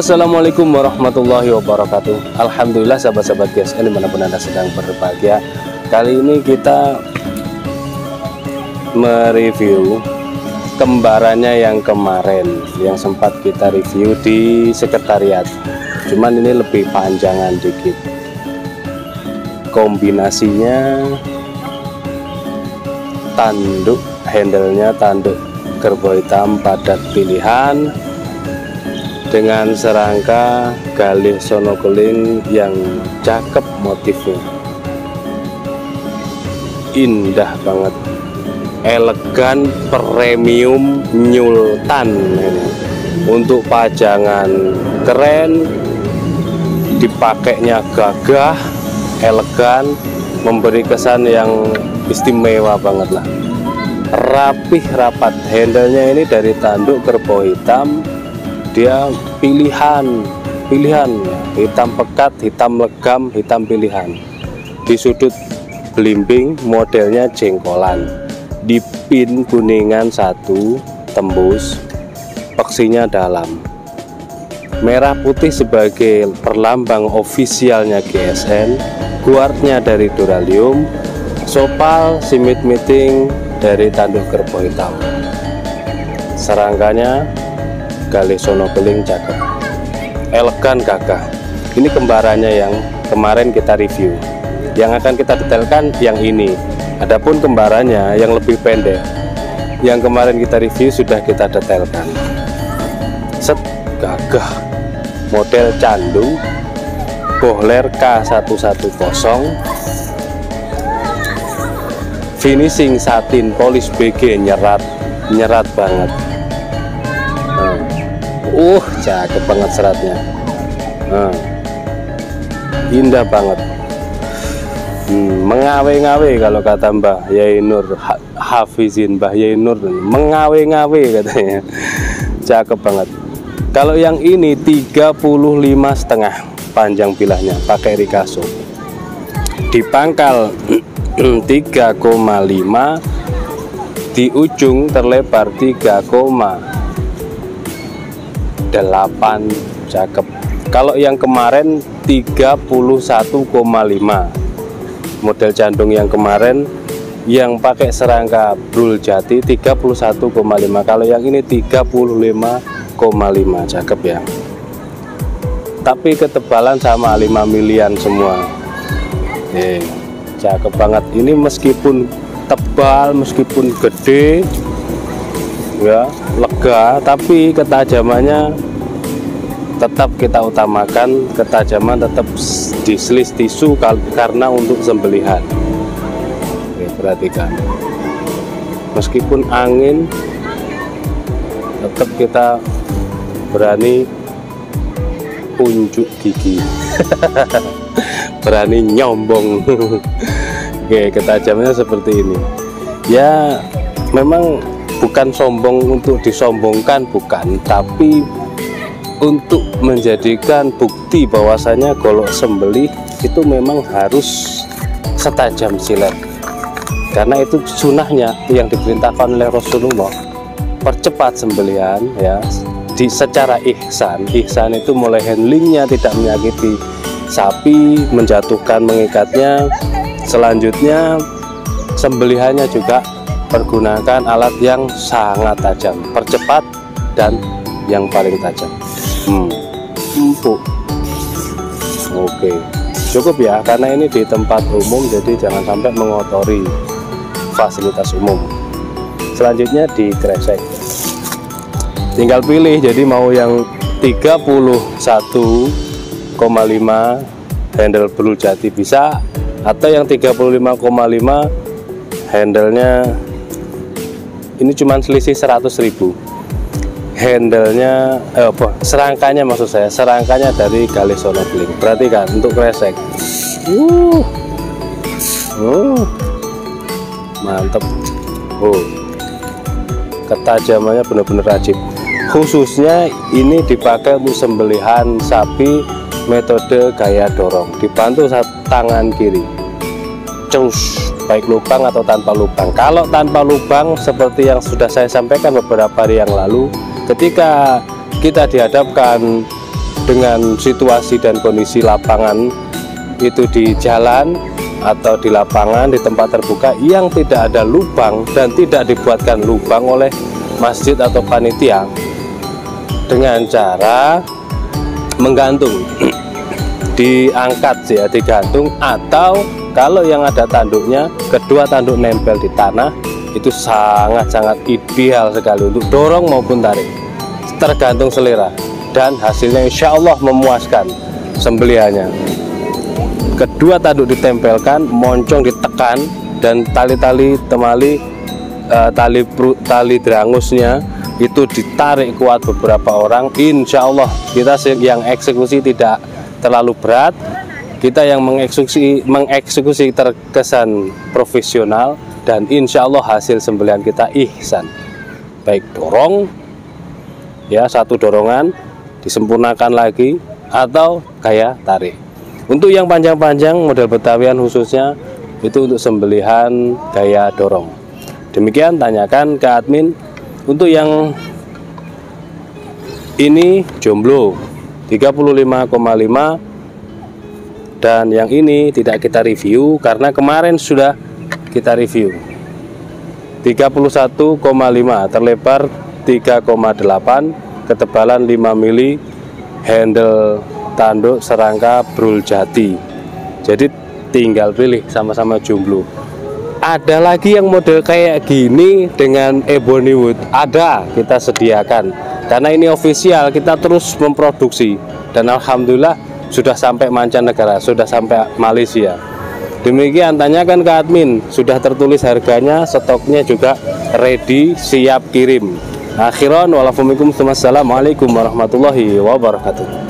Assalamualaikum warahmatullahi wabarakatuh. Alhamdulillah sahabat-sahabat GSN dimanapun Anda sedang berbahagia. Kali ini kita mereview kembarannya yang kemarin, yang sempat kita review di sekretariat. Cuman ini lebih panjangan dikit. Kombinasinya tanduk, handle-nya tanduk kerbau hitam padat pilihan dengan serangka galih sonokeling yang cakep motifnya, indah banget, elegan, premium, nyultan ini. Untuk pajangan keren, dipakainya gagah, elegan, memberi kesan yang istimewa banget lah. Rapih rapat, handle-nya ini dari tanduk kerbau hitam. Dia pilihan hitam pekat, hitam legam, hitam pilihan. Di sudut belimbing modelnya jengkolan, di pin kuningan satu tembus, peksinya dalam. Merah putih sebagai perlambang ofisialnya GSN, guardnya dari duralium, sopal simit miting dari tanduk kerbau hitam. Serangkanya galih sonokeling cakep, elegan, gagah. Ini kembarannya yang kemarin kita review. Yang akan kita detailkan yang ini. Adapun kembarannya yang lebih pendek, yang kemarin kita review sudah kita detailkan. Set, gagah, model candu, bohler K110, finishing satin polis BG, nyerat banget. Cakep banget seratnya. Indah banget. Mengawe-ngawe kalau kata Mbah Yai Nur Hafizin, Mbah Yai Nur, mengawe-ngawe katanya. Cakep banget. Kalau yang ini 35,5 panjang bilahnya, pakai Rikaso. Di pangkal 3,5, di ujung terlebar 3,8, cakep. Kalau yang kemarin 31,5, model jandung yang kemarin yang pakai serangka brul jati 31,5. Kalau yang ini 35,5, cakep ya. Tapi ketebalan sama 5 milian semua. Cakep banget. Ini meskipun tebal, meskipun gede ya, lega, tapi ketajamannya tetap kita utamakan. Ketajaman tetap di slis tisu karena untuk sembelihan. Oke, perhatikan, meskipun angin tetap kita berani unjuk gigi. Berani nyombong. Oke, ketajamannya seperti ini ya. Memang bukan sombong untuk disombongkan, bukan, tapi untuk menjadikan bukti bahwasanya golok sembelih itu memang harus setajam silet, karena itu sunahnya yang diperintahkan oleh Rasulullah. Percepat sembelihan ya, secara ihsan. Ihsan itu mulai handlingnya tidak menyakiti sapi, menjatuhkan, mengikatnya. Selanjutnya sembelihannya juga pergunakan alat yang sangat tajam, percepat dan yang paling tajam. Empuk. Oke, cukup ya, karena ini di tempat umum, jadi jangan sampai mengotori fasilitas umum. Selanjutnya di kresek, tinggal pilih. Jadi mau yang 31,5 handle brul jati bisa, atau yang 35,5 handle-nya ini cuman selisih 100.000. Handle-nya serangkanya, maksud saya serangkanya dari galih sonokeling. Perhatikan untuk kresek. Mantep. Ketajamannya benar-benar rajib. Khususnya ini dipakai untuk sembelihan sapi metode gaya dorong, dibantu tangan kiri. Cus, baik lubang atau tanpa lubang. Kalau tanpa lubang, seperti yang sudah saya sampaikan beberapa hari yang lalu, ketika kita dihadapkan dengan situasi dan kondisi lapangan itu di jalan atau di lapangan, di tempat terbuka yang tidak ada lubang dan tidak dibuatkan lubang oleh masjid atau panitia, dengan cara menggantung, diangkat ya, digantung, atau kalau yang ada tanduknya, kedua tanduk nempel di tanah, itu sangat-sangat ideal sekali untuk dorong maupun tarik, tergantung selera, dan hasilnya insya Allah memuaskan sembelihannya. Kedua tanduk ditempelkan, moncong ditekan, dan tali-tali temali, tali derangusnya itu ditarik kuat beberapa orang. Insya Allah kita yang eksekusi tidak terlalu berat, kita yang mengeksekusi terkesan profesional, dan insya Allah hasil sembelihan kita ihsan. Baik dorong ya, satu dorongan disempurnakan lagi, atau kayak tarik. Untuk yang panjang-panjang model Betawian khususnya itu untuk sembelihan gaya dorong. Demikian tanyakan ke admin. Untuk yang ini jomblo 35,5, dan yang ini tidak kita review karena kemarin sudah kita review 31,5, terlebar 3,8, ketebalan 5 mili, handle tanduk serangka brul jati. Jadi tinggal pilih, sama-sama jomblo. Ada lagi yang model kayak gini dengan ebony wood, ada, kita sediakan karena ini official, kita terus memproduksi, dan alhamdulillah sudah sampai mancanegara, sudah sampai Malaysia. Demikian tanyakan ke admin, sudah tertulis harganya, stoknya juga ready, siap kirim. Akhiran walafumikum, assalamualaikum warahmatullahi wabarakatuh.